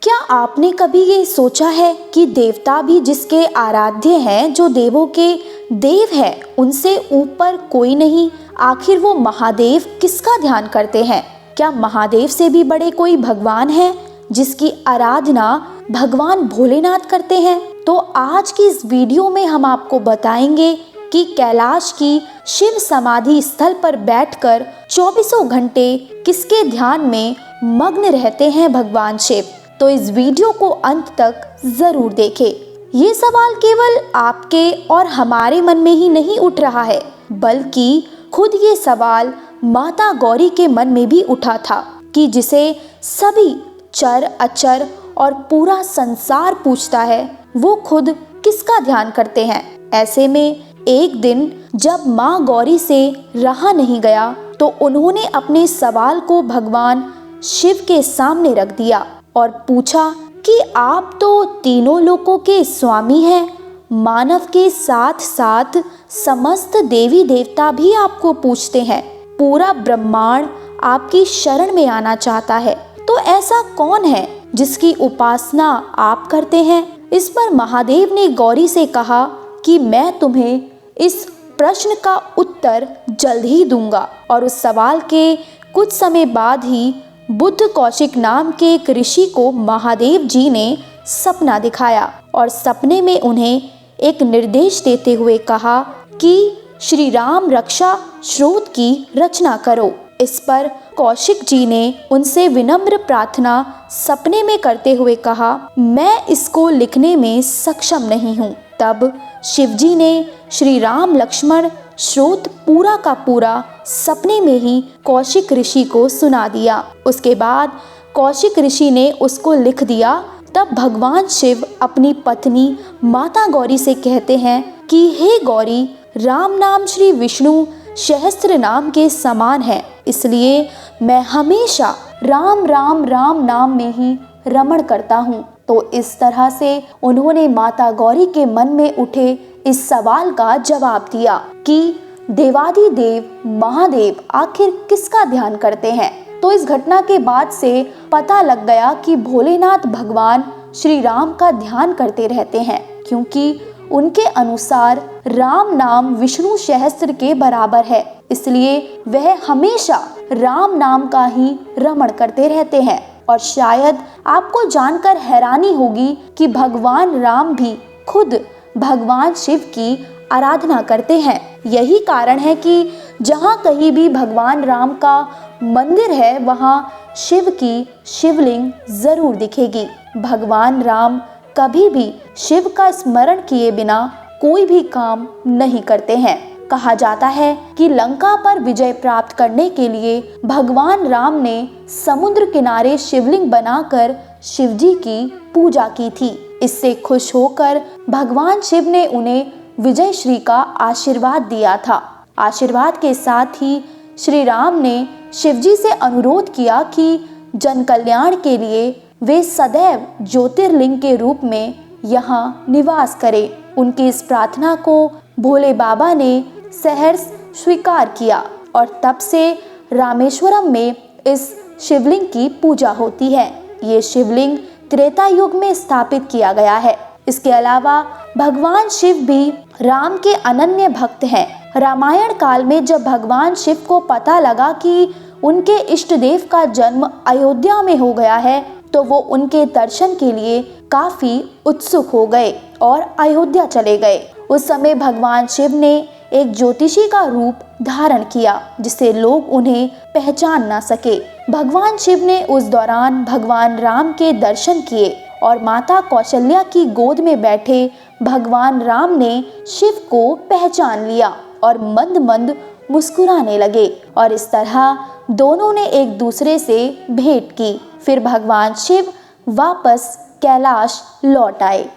क्या आपने कभी ये सोचा है कि देवता भी जिसके आराध्य हैं, जो देवों के देव है, उनसे ऊपर कोई नहीं? आखिर वो महादेव किसका ध्यान करते हैं? क्या महादेव से भी बड़े कोई भगवान हैं जिसकी आराधना भगवान भोलेनाथ करते हैं? तो आज की इस वीडियो में हम आपको बताएंगे कि कैलाश की शिव समाधि स्थल पर बैठकर 24 घंटे किसके ध्यान में मग्न रहते हैं भगवान शिव। तो इस वीडियो को अंत तक जरूर देखें। ये सवाल केवल आपके और हमारे मन में ही नहीं उठ रहा है, बल्कि खुद ये सवाल माता गौरी के मन में भी उठा था कि जिसे सभी चर अचर और पूरा संसार पूछता है, वो खुद किसका ध्यान करते हैं। ऐसे में एक दिन जब माँ गौरी से रहा नहीं गया, तो उन्होंने अपने सवाल को भगवान शिव के सामने रख दिया और पूछा कि आप तो तीनों लोकों के स्वामी हैं, मानव के साथ साथ समस्त देवी देवता भी आपको पूछते हैं, पूरा ब्रह्मांड आपकी शरण में आना चाहता है, तो ऐसा कौन है जिसकी उपासना आप करते हैं? इस पर महादेव ने गौरी से कहा कि मैं तुम्हें इस प्रश्न का उत्तर जल्द ही दूंगा। और उस सवाल के कुछ समय बाद ही बुद्ध कौशिक नाम के एक ऋषि को महादेव जी ने सपना दिखाया और सपने में उन्हें एक निर्देश देते हुए कहा कि श्री राम रक्षा स्रोत की रचना करो। इस पर कौशिक जी ने उनसे विनम्र प्रार्थना सपने में करते हुए कहा, मैं इसको लिखने में सक्षम नहीं हूँ। तब शिवजी ने श्री राम लक्ष्मण स्रोत पूरा का पूरा सपने में ही कौशिक ऋषि को सुना दिया। उसके बाद कौशिक ऋषि ने उसको लिख दिया। तब भगवान शिव अपनी पत्नी माता गौरी से कहते हैं कि हे गौरी, राम नाम श्री विष्णु सहस्त्र नाम के समान है, इसलिए मैं हमेशा राम राम राम नाम में ही रमण करता हूँ। तो इस तरह से उन्होंने माता गौरी के मन में उठे इस सवाल का जवाब दिया कि देवाधिदेव महादेव आखिर किसका ध्यान करते हैं। तो इस घटना के बाद से पता लग गया कि भोलेनाथ भगवान श्री राम का ध्यान करते रहते हैं, क्योंकि उनके अनुसार राम नाम विष्णु सहस्त्र के बराबर है, इसलिए वह हमेशा राम नाम का ही रमण करते रहते हैं। और शायद आपको जानकर हैरानी होगी कि भगवान राम भी खुद भगवान शिव की आराधना करते हैं। यही कारण है कि जहाँ कहीं भी भगवान राम का मंदिर है, वहाँ शिव की शिवलिंग जरूर दिखेगी। भगवान राम कभी भी शिव का स्मरण किए बिना कोई भी काम नहीं करते हैं। कहा जाता है कि लंका पर विजय प्राप्त करने के लिए भगवान राम ने समुद्र किनारे शिवलिंग बनाकर शिवजी की पूजा की थी। इससे खुश होकर भगवान शिव ने उन्हें विजय श्री का आशीर्वाद दिया था। आशीर्वाद के साथ ही श्री राम ने शिवजी से अनुरोध किया कि जन कल्याण के लिए वे सदैव ज्योतिर्लिंग के रूप में यहाँ निवास करें। उनकी इस प्रार्थना को भोले बाबा ने सहर्ष स्वीकार किया और तब से रामेश्वरम में इस शिवलिंग की पूजा होती है। ये शिवलिंग त्रेता युग में स्थापित किया गया है। इसके अलावा भगवान शिव भी राम के अनन्य भक्त हैं। रामायण काल में जब भगवान शिव को पता लगा कि उनके इष्ट देव का जन्म अयोध्या में हो गया है, तो वो उनके दर्शन के लिए काफी उत्सुक हो गए और अयोध्या चले गए। उस समय भगवान शिव ने एक ज्योतिषी का रूप धारण किया, जिससे लोग उन्हें पहचान ना सके। भगवान शिव ने उस दौरान भगवान राम के दर्शन किए और माता कौशल्या की गोद में बैठे भगवान राम ने शिव को पहचान लिया और मंद मंद मुस्कुराने लगे और इस तरह दोनों ने एक दूसरे से भेंट की। फिर भगवान शिव वापस कैलाश लौट आए।